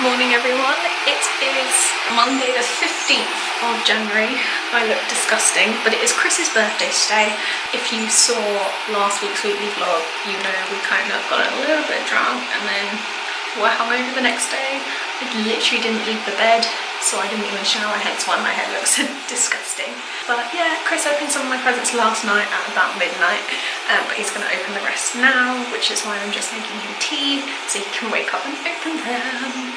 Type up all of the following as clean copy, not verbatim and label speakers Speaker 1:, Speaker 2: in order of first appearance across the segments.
Speaker 1: morning everyone. It is Monday the 15th of January. I look disgusting, but it is Chris's birthday today. If you saw last week's weekly vlog, you know we kind of got a little bit drunk and then were hungover the next day. I literally didn't leave the bed, so I didn't even shower, hence why my head looks disgusting. But yeah, Chris opened some of my presents last night at about midnight, but he's going to open the rest now, which is why I'm just making him tea, so he can wake up and open them.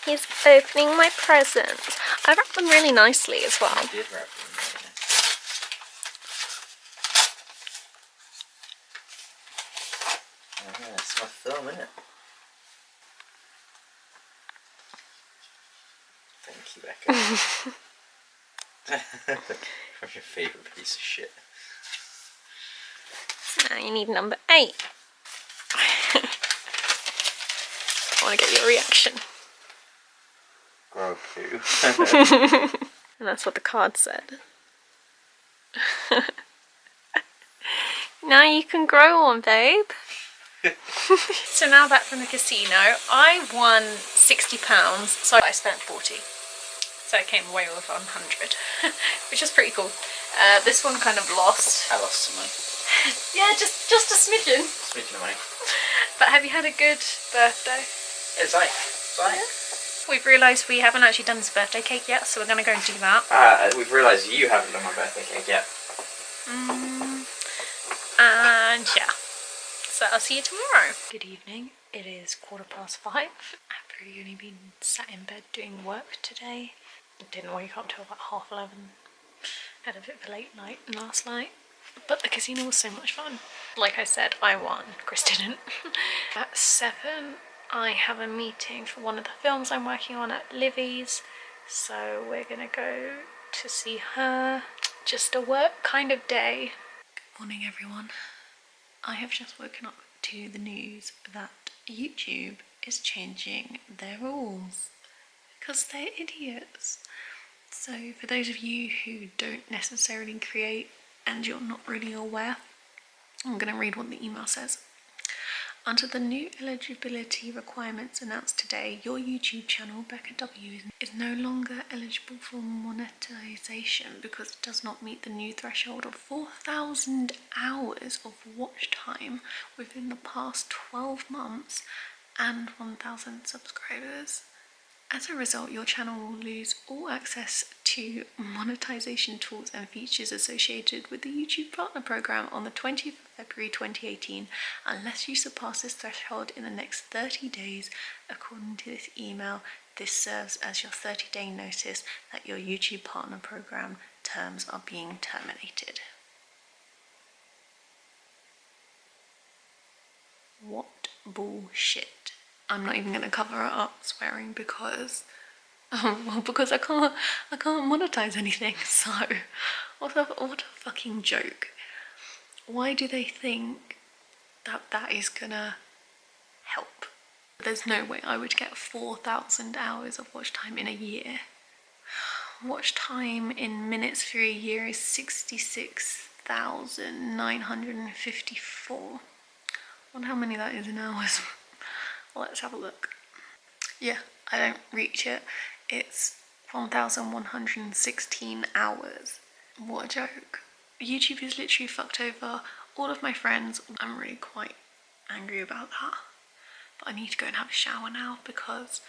Speaker 1: He's opening my presents. I wrapped them really nicely as well.
Speaker 2: I did wrap them really nice. Oh yeah, it's my film, isn't it? Thank you, Becca. From your favourite piece of shit.
Speaker 1: So now you need number 8. I want to get your reaction.
Speaker 2: Grogu.
Speaker 1: And that's what the card said. Now you can grow one, babe. So now back from the casino, I won £60, so I spent 40. So I came away with 100, which is pretty cool. This one kind of lost.
Speaker 2: I lost some money.
Speaker 1: Yeah, just a smidgen.
Speaker 2: Smidgen of money.
Speaker 1: But have you had a good birthday?
Speaker 2: It's fine.
Speaker 1: Yeah. We've realised we haven't actually done his birthday cake yet, so we're going to go and do that.
Speaker 2: We've realised you haven't done my birthday cake yet.
Speaker 1: And yeah, so I'll see you tomorrow. Good evening. It is 5:15. I've really only been sat in bed doing work today. Didn't wake up till about 11:30. Had a bit of a late night last night. But the casino was so much fun. Like I said, I won. Chris didn't. At 7, I have a meeting for one of the films I'm working on at Vliz. So we're gonna go to see her. Just a work kind of day. Good morning everyone. I have just woken up to the news that YouTube is changing their rules because they're idiots. So for those of you who don't necessarily create and you're not really aware, I'm going to read what the email says. Under the new eligibility requirements announced today, your YouTube channel, Becca W, is no longer eligible for monetization because it does not meet the new threshold of 4,000 hours of watch time within the past 12 months and 1,000 subscribers. As a result, your channel will lose all access to monetization tools and features associated with the YouTube Partner Program on the 20th of February 2018 unless you surpass this threshold in the next 30 days. According to this email, this serves as your 30-day notice that your YouTube Partner Program terms are being terminated. What bullshit. I'm not even going to cover it up swearing because because I can't monetize anything. So what a fucking joke. Why do they think that is gonna help? There's no way I would get 4,000 hours of watch time in a year. Watch time in minutes for a year is 66,954. I wonder how many that is in hours. Let's have a look. Yeah, I don't reach it. It's 1,116 hours. What a joke. YouTube has literally fucked over all of my friends. I'm really quite angry about that. But I need to go and have a shower now because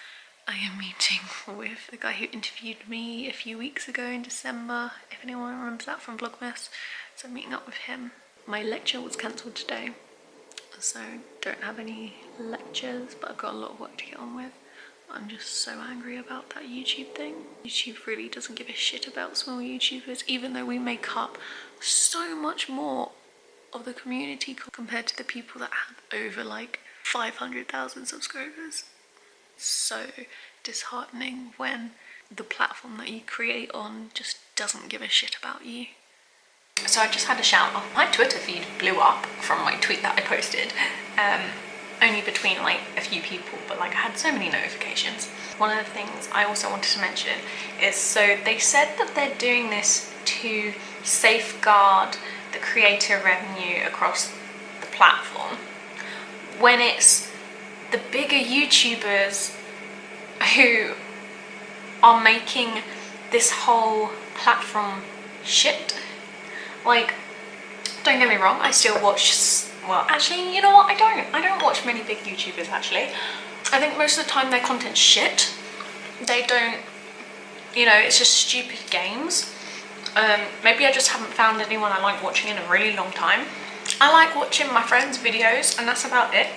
Speaker 1: I am meeting with the guy who interviewed me a few weeks ago in December, if anyone remembers that from Vlogmas. So I'm meeting up with him. My lecture was cancelled today, so don't have any lectures, but I've got a lot of work to get on with. I'm just so angry about that YouTube thing. YouTube really doesn't give a shit about small YouTubers, even though we make up so much more of the community compared to the people that have over like 500,000 subscribers. So disheartening when the platform that you create on just doesn't give a shit about you. So I just had a shout out. My Twitter feed blew up from my tweet that I posted. Only between like a few people, but like I had so many notifications. One of the things I also wanted to mention is, so they said that they're doing this to safeguard the creator revenue across the platform, when it's the bigger YouTubers who are making this whole platform shit. Like, don't get me wrong, I still watch, well, actually, you know what, I don't watch many big YouTubers, actually. I think most of the time their content's shit. They don't, you know, it's just stupid games. Maybe I just haven't found anyone I like watching in a really long time. I like watching my friends' videos, and that's about it.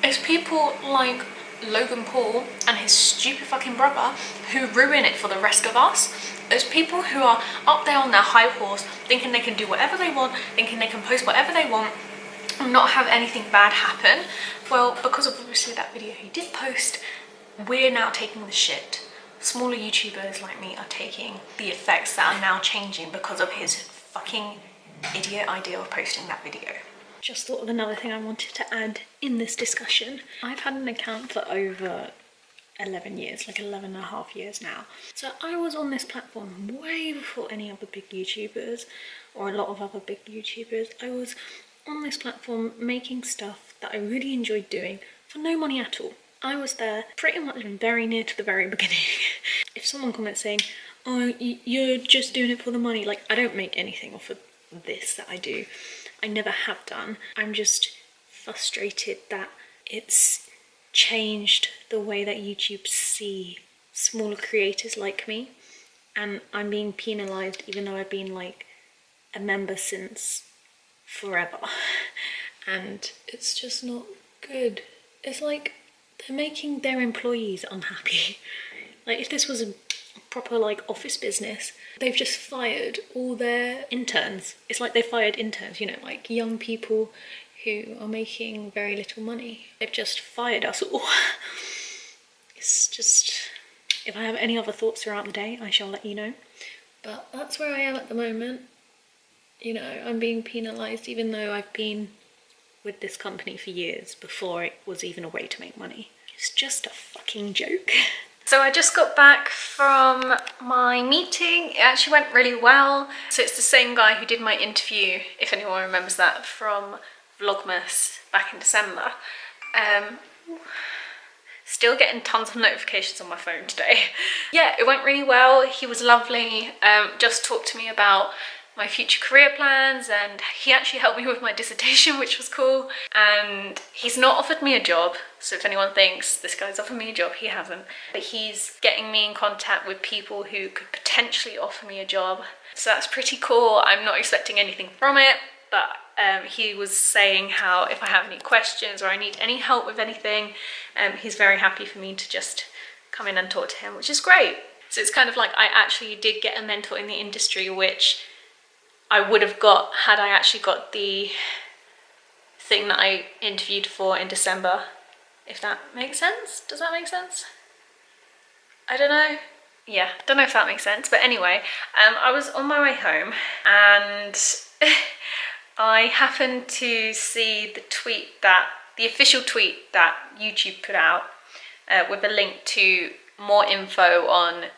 Speaker 1: It's people like Logan Paul and his stupid fucking brother who ruin it for the rest of us. There's people who are up there on their high horse, thinking they can do whatever they want, thinking they can post whatever they want, and not have anything bad happen. Well, because of obviously that video he did post, we're now taking the shit. Smaller YouTubers like me are taking the effects that are now changing because of his fucking idiot idea of posting that video. Just thought of another thing I wanted to add in this discussion. I've had an account for over 11 years, like 11 and a half years now. So I was on this platform way before any other big YouTubers or a lot of other big YouTubers. I was on this platform making stuff that I really enjoyed doing for no money at all. I was there pretty much very near to the very beginning. If someone comments saying, oh, you're just doing it for the money, like, I don't make anything off of this that I do. I never have done. I'm just frustrated that it's changed the way that YouTube see smaller creators like me, and I'm being penalised even though I've been like a member since forever, and it's just not good. It's like they're making their employees unhappy. Like, if this was a proper like office business, they've just fired all their interns. It's like they fired interns, you know, like young people who are making very little money. They've just fired us all. It's just, if I have any other thoughts throughout the day, I shall let you know. But that's where I am at the moment. You know, I'm being penalised even though I've been with this company for years before it was even a way to make money. It's just a fucking joke. So I just got back from my meeting. It actually went really well. So it's the same guy who did my interview, if anyone remembers that, from Vlogmas back in December. Still getting tons of notifications on my phone today. Yeah, it went really well. He was lovely. Just talked to me about my future career plans, and he actually helped me with my dissertation, which was cool. And he's not offered me a job, so if anyone thinks this guy's offered me a job, he hasn't. But he's getting me in contact with people who could potentially offer me a job, so that's pretty cool. I'm not expecting anything from it, but he was saying how if I have any questions or I need any help with anything, he's very happy for me to just come in and talk to him, which is great. So it's kind of like I actually did get a mentor in the industry, which I would have got had I actually got the thing that I interviewed for in December, if that makes sense. Does that make sense? I don't know. Yeah, don't know if that makes sense, but anyway, I was on my way home and I happened to see the official tweet that YouTube put out with a link to more info on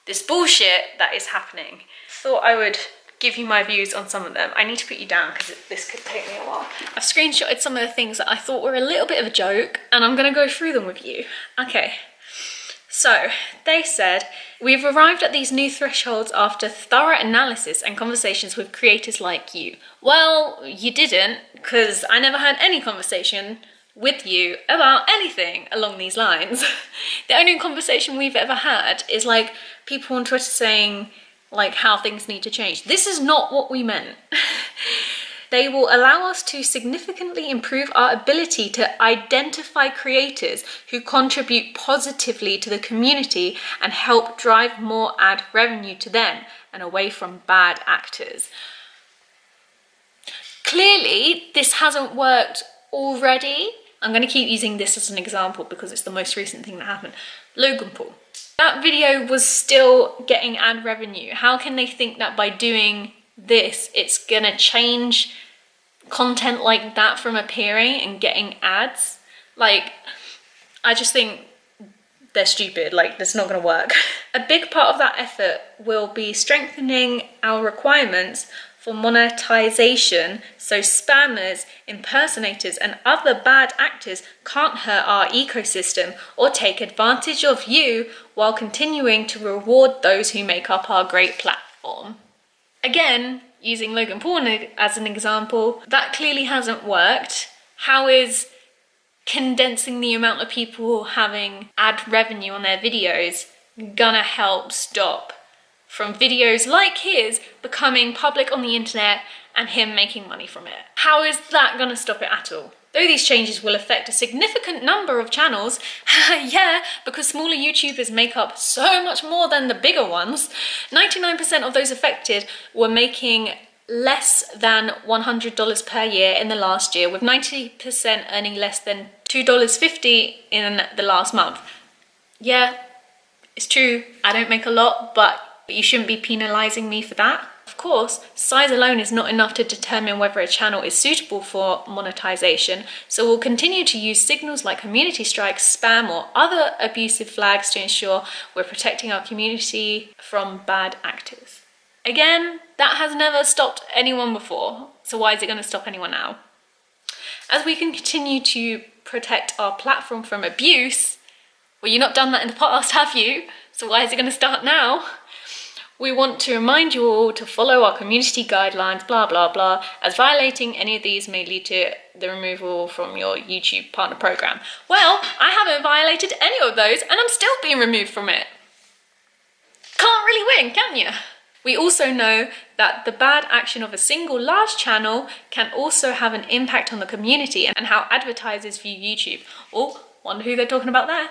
Speaker 1: this bullshit that is happening. Thought I would give you my views on some of them. I need to put you down because this could take me a while. I've screenshotted some of the things that I thought were a little bit of a joke, and I'm gonna go through them with you. Okay, so they said, we've arrived at these new thresholds after thorough analysis and conversations with creators like you. Well, you didn't, because I never had any conversation with you about anything along these lines. The only conversation we've ever had is like people on Twitter saying like how things need to change. This is not what we meant. They will allow us to significantly improve our ability to identify creators who contribute positively to the community and help drive more ad revenue to them and away from bad actors. Clearly, this hasn't worked already. I'm going to keep using this as an example because it's the most recent thing that happened. Logan Paul. That video was still getting ad revenue. How can they think that by doing this, it's gonna change content like that from appearing and getting ads? Like, I just think they're stupid. Like, that's not gonna work. A big part of that effort will be strengthening our requirements for monetization, so spammers, impersonators, and other bad actors can't hurt our ecosystem or take advantage of you while continuing to reward those who make up our great platform. Again, using Logan Paul as an example, that clearly hasn't worked. How is condensing the amount of people having ad revenue on their videos gonna help stop from videos like his becoming public on the internet and him making money from it? How is that gonna stop it at all? Though these changes will affect a significant number of channels, yeah, because smaller YouTubers make up so much more than the bigger ones, 99% of those affected were making less than $100 per year in the last year, with 90% earning less than $2.50 in the last month. Yeah, it's true, I don't make a lot, but you shouldn't be penalizing me for that. Of course, size alone is not enough to determine whether a channel is suitable for monetization, so we'll continue to use signals like community strikes, spam, or other abusive flags to ensure we're protecting our community from bad actors. Again, that has never stopped anyone before, so why is it going to stop anyone now? As we can continue to protect our platform from abuse, well, you've not done that in the past, have you? So why is it going to start now? We want to remind you all to follow our community guidelines, blah, blah, blah, as violating any of these may lead to the removal from your YouTube partner program. Well, I haven't violated any of those and I'm still being removed from it. Can't really win, can you? We also know that the bad action of a single large channel can also have an impact on the community and how advertisers view YouTube. Oh, wonder who they're talking about there.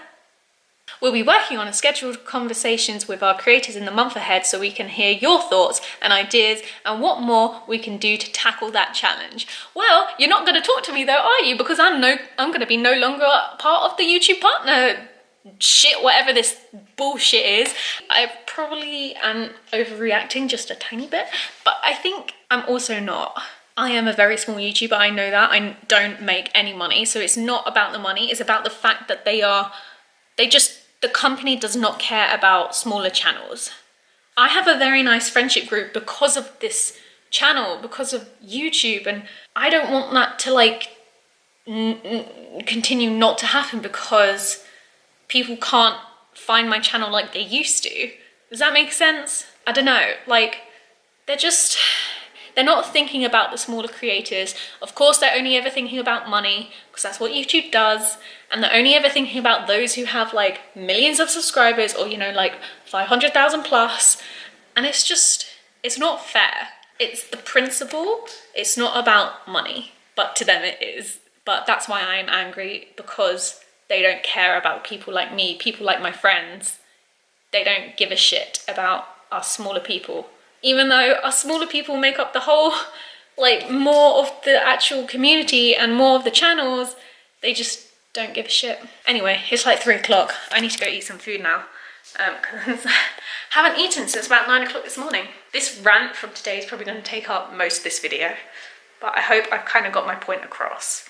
Speaker 1: We'll be working on scheduled conversations with our creators in the month ahead so we can hear your thoughts and ideas and what more we can do to tackle that challenge. Well, you're not going to talk to me though, are you? Because I'm going to be no longer part of the YouTube partner shit, whatever this bullshit is. I probably am overreacting just a tiny bit, but I think I'm also not. I am a very small YouTuber, I know that. I don't make any money, so it's not about the money, it's about the fact that the company does not care about smaller channels. I have a very nice friendship group because of this channel, because of YouTube, and I don't want that to continue not to happen because people can't find my channel like they used to. Does that make sense? I don't know, they're not thinking about the smaller creators. Of course, they're only ever thinking about money because that's what YouTube does. And they're only ever thinking about those who have millions of subscribers or, 500,000 plus. And it's not fair. It's the principle. It's not about money, but to them it is. But that's why I'm angry, because they don't care about people like me, people like my friends. They don't give a shit about us smaller people. Even though us smaller people make up the whole, more of the actual community and more of the channels, they just don't give a shit. Anyway, it's 3 o'clock. I need to go eat some food now. Because I haven't eaten since about 9 o'clock this morning. This rant from today is probably going to take up most of this video, but I hope I've kind of got my point across.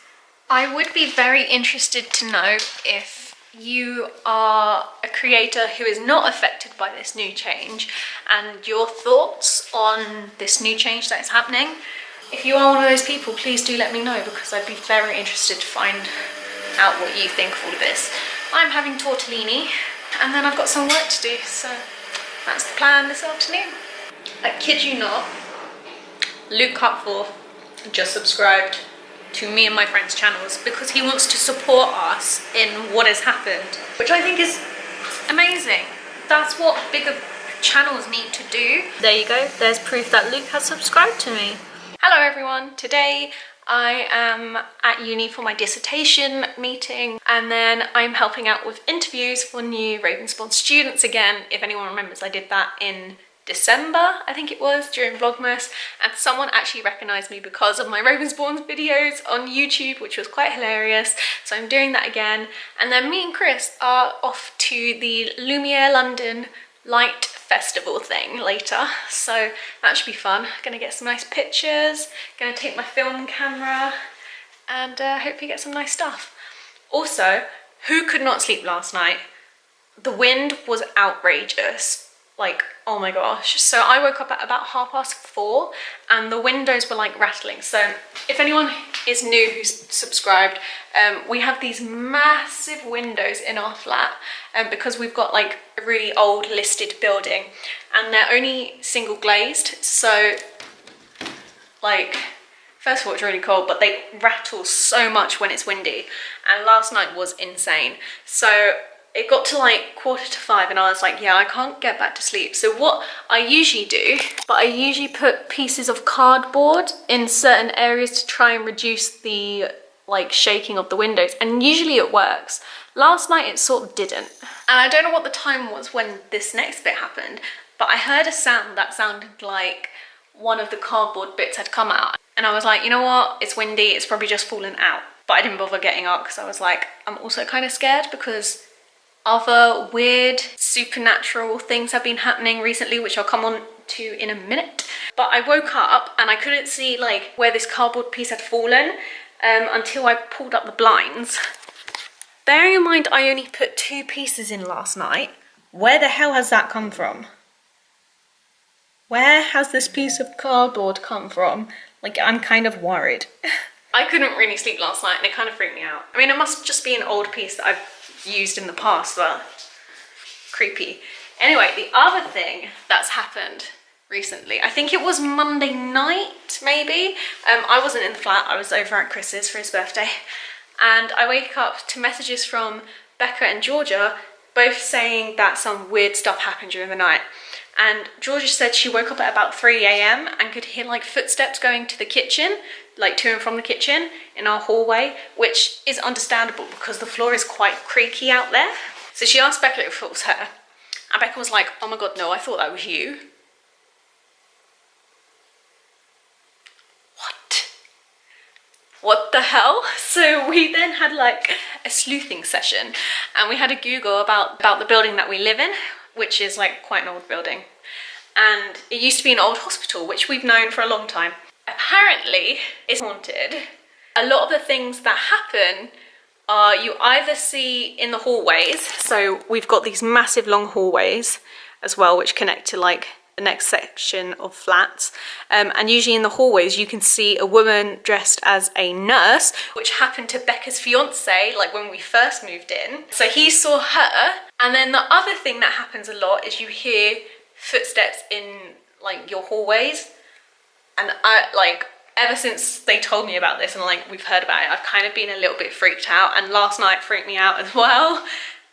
Speaker 1: I would be very interested to know if you are a creator who is not affected by this new change and your thoughts on this new change that is happening. If you are one of those people, please do let me know, because I'd be very interested to find out what you think of all of this. I'm having tortellini and then I've got some work to do, so that's the plan this afternoon. I kid you not, Luke Cupforth just subscribed to me and my friends' channels because he wants to support us in what has happened, which I think is amazing. That's what bigger channels need to do. There you go, there's proof that Luke has subscribed to me. Hello everyone, today I am at uni for my dissertation meeting, and then I'm helping out with interviews for new Ravensbourne students again. If anyone remembers, I did that in December, I think it was, during Vlogmas, and someone actually recognised me because of my Ravensbourne videos on YouTube, which was quite hilarious. So I'm doing that again, and then me and Chris are off to the Lumiere London Light Festival thing later, so that should be fun. Gonna get some nice pictures, gonna take my film camera, and hopefully get some nice stuff. Also, who could not sleep last night? The wind was outrageous. Like, oh my gosh. So I woke up at about 4:30 and the windows were like rattling. So if anyone is new who's subscribed, we have these massive windows in our flat because we've got like a really old listed building and they're only single glazed. So like, first of all, it's really cold, but they rattle so much when it's windy. And last night was insane. So it got to like 4:45 and I was like, yeah, I can't get back to sleep. So what I usually do, but I usually put pieces of cardboard in certain areas to try and reduce the like shaking of the windows. And usually it works. Last night it sort of didn't. And I don't know what the time was when this next bit happened, but I heard a sound that sounded like one of the cardboard bits had come out. And I was like, you know what? It's windy. It's probably just fallen out. But I didn't bother getting up because I was like, I'm also kind of scared because other weird supernatural things have been happening recently, which I'll come on to in a minute. But I woke up and I couldn't see like where this cardboard piece had fallen until I pulled up the blinds. Bearing in mind I only put 2 pieces in last night, where the hell has that come from? Where has this piece of cardboard come from? Like, I'm kind of worried. I couldn't really sleep last night and it kind of freaked me out. I mean, it must just be an old piece that I've used in the past, but creepy. Anyway, the other thing that's happened recently, I think it was Monday night, maybe. I wasn't in the flat, I was over at Chris's for his birthday. And I wake up to messages from Becca and Georgia, both saying that some weird stuff happened during the night. And Georgia said she woke up at about 3 AM and could hear like footsteps going to the kitchen, like to and from the kitchen in our hallway, which is understandable because the floor is quite creaky out there. So she asked Becca if it was her. And Becca was like, oh my God, no, I thought that was you. What the hell? So we then had like a sleuthing session and we had a Google about the building that we live in, which is like quite an old building. And it used to be an old hospital, which we've known for a long time. Apparently, it's haunted. A lot of the things that happen are you either see in the hallways. So we've got these massive long hallways as well, which connect to like the next section of flats. And usually in the hallways, you can see a woman dressed as a nurse, which happened to Becca's fiance, like when we first moved in. So he saw her. And then the other thing that happens a lot is you hear footsteps in like your hallways. And I like, ever since they told me about this and like we've heard about it, I've kind of been a little bit freaked out. And last night freaked me out as well.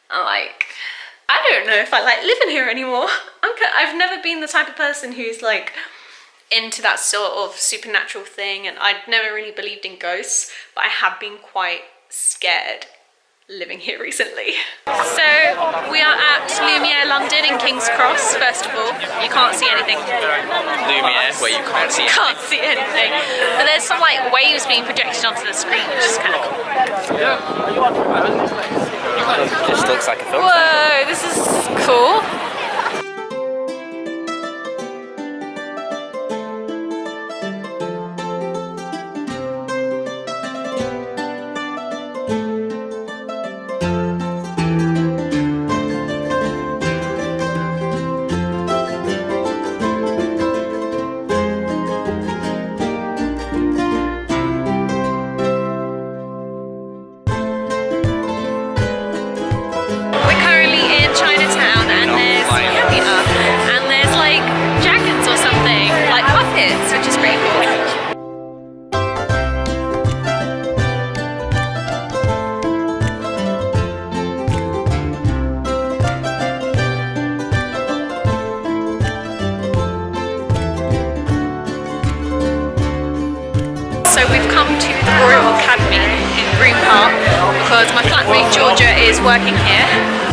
Speaker 1: I'm like, I don't know if I like living here anymore. I've never been the type of person who's like into that sort of supernatural thing, and I'd never really believed in ghosts, but I have been quite scared living here recently. So we are at Lumiere London in King's Cross. First of all, you can't see anything.
Speaker 2: Lumiere, where you can't see anything.
Speaker 1: Can't see anything. But there's some like waves being projected onto the screen, which is kind of cool.
Speaker 2: This looks like a film.
Speaker 1: Whoa, this is cool. Because my flatmate Georgia is working here.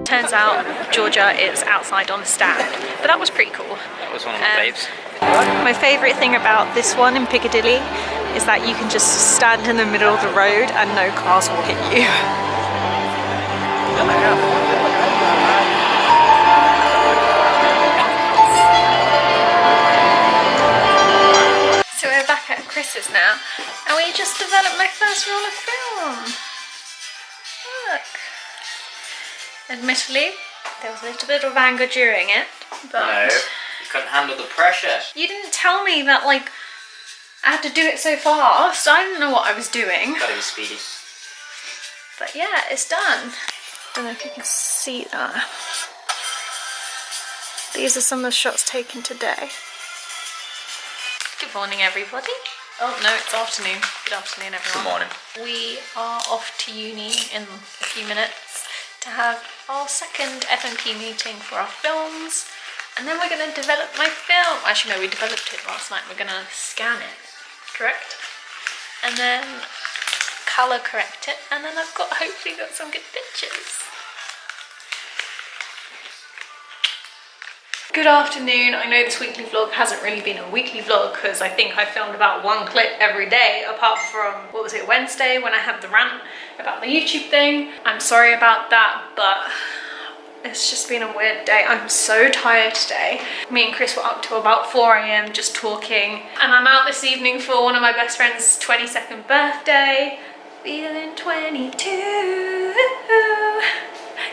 Speaker 1: Turns out Georgia is outside on a stand, but that was pretty cool.
Speaker 2: That was one of my faves.
Speaker 1: My favourite thing about this one in Piccadilly is that you can just stand in the middle of the road and no cars will hit you. So we're back at Chris's now, and we just developed my first roll of film. Look. Admittedly, there was a little bit of anger during it, but...
Speaker 2: No, you couldn't handle the pressure.
Speaker 1: You didn't tell me that, like, I had to do it so fast. I didn't know what I was doing.
Speaker 2: But it was speedy.
Speaker 1: But yeah, it's done. Don't know if you can see that. These are some of the shots taken today. Good morning, everybody. Oh no, it's afternoon. Good afternoon, everyone.
Speaker 2: Good morning.
Speaker 1: We are off to uni in a few minutes to have our second FMP meeting for our films, and then we're going to develop my film. Actually no, we developed it last night. We're going to scan it, correct? And then colour correct it, and then I've hopefully got some good pictures. Good afternoon. I know this weekly vlog hasn't really been a weekly vlog because I think I filmed about one clip every day apart from, what was it, Wednesday when I had the rant about the YouTube thing. I'm sorry about that, but it's just been a weird day. I'm so tired today. Me and Chris were up till about 4 AM just talking, and I'm out this evening for one of my best friend's 22nd birthday. Feeling 22.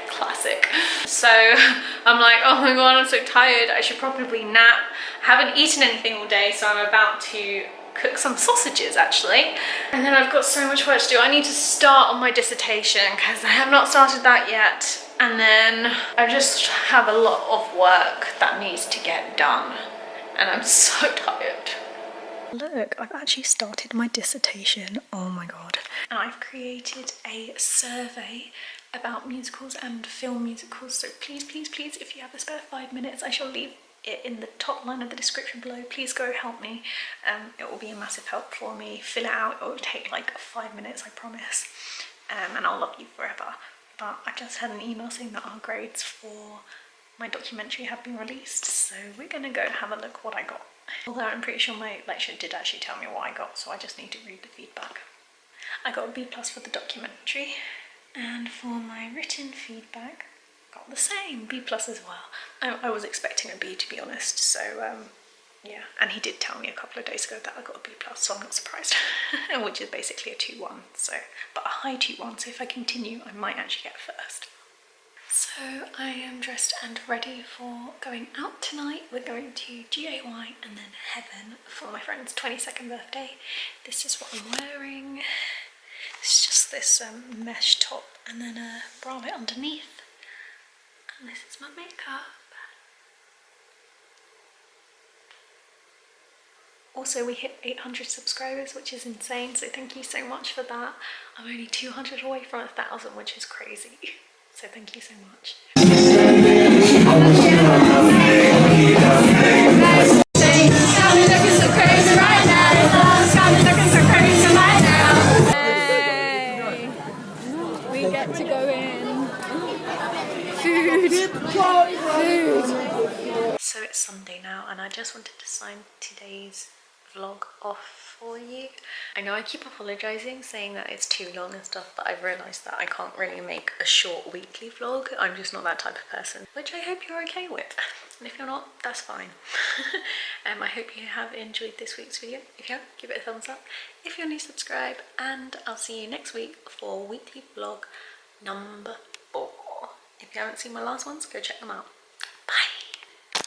Speaker 1: Classic. So I'm like, oh my god, I'm so tired. I should probably nap. I haven't eaten anything all day, so I'm about to cook some sausages actually. And then I've got so much work to do. I need to start on my dissertation because I have not started that yet. And then I just have a lot of work that needs to get done. And I'm so tired. Look, I've actually started my dissertation. Oh my god. And I've created a survey about musicals and film musicals, so please, please, please, if you have a spare 5 minutes, I shall leave it in the top line of the description below. Please go help me. It will be a massive help for me. Fill it out. It will take like 5 minutes, I promise, and I'll love you forever. But I just had an email saying that our grades for my documentary have been released, so we're gonna go have a look what I got. Although I'm pretty sure my lecturer did actually tell me what I got, so I just need to read the feedback. I got a B+ for the documentary. And for my written feedback, got the same, B+ as well. I was expecting a B, to be honest, so yeah. And he did tell me a couple of days ago that I got a B+, so I'm not surprised. Which is basically a 2-1, so, but a high 2-1, so if I continue, I might actually get first. So I am dressed and ready for going out tonight. We're going to GAY and then Heaven for my friend's 22nd birthday. This is what I'm wearing. It's just this mesh top and then a bralette underneath, and this is my makeup. Also, we hit 800 subscribers, which is insane, so thank you so much for that. I'm only 200 away from 1,000, which is crazy, so thank you so much. To go in. Food. So it's Sunday now, and I just wanted to sign today's vlog off for you. I know I keep apologising, saying that it's too long and stuff, but I've realised that I can't really make a short weekly vlog. I'm just not that type of person, which I hope you're okay with. And if you're not, that's fine. I hope you have enjoyed this week's video. If you have, give it a thumbs up. If you're new, subscribe, and I'll see you next week for weekly vlog number 4. If you haven't seen my last ones, go check them out.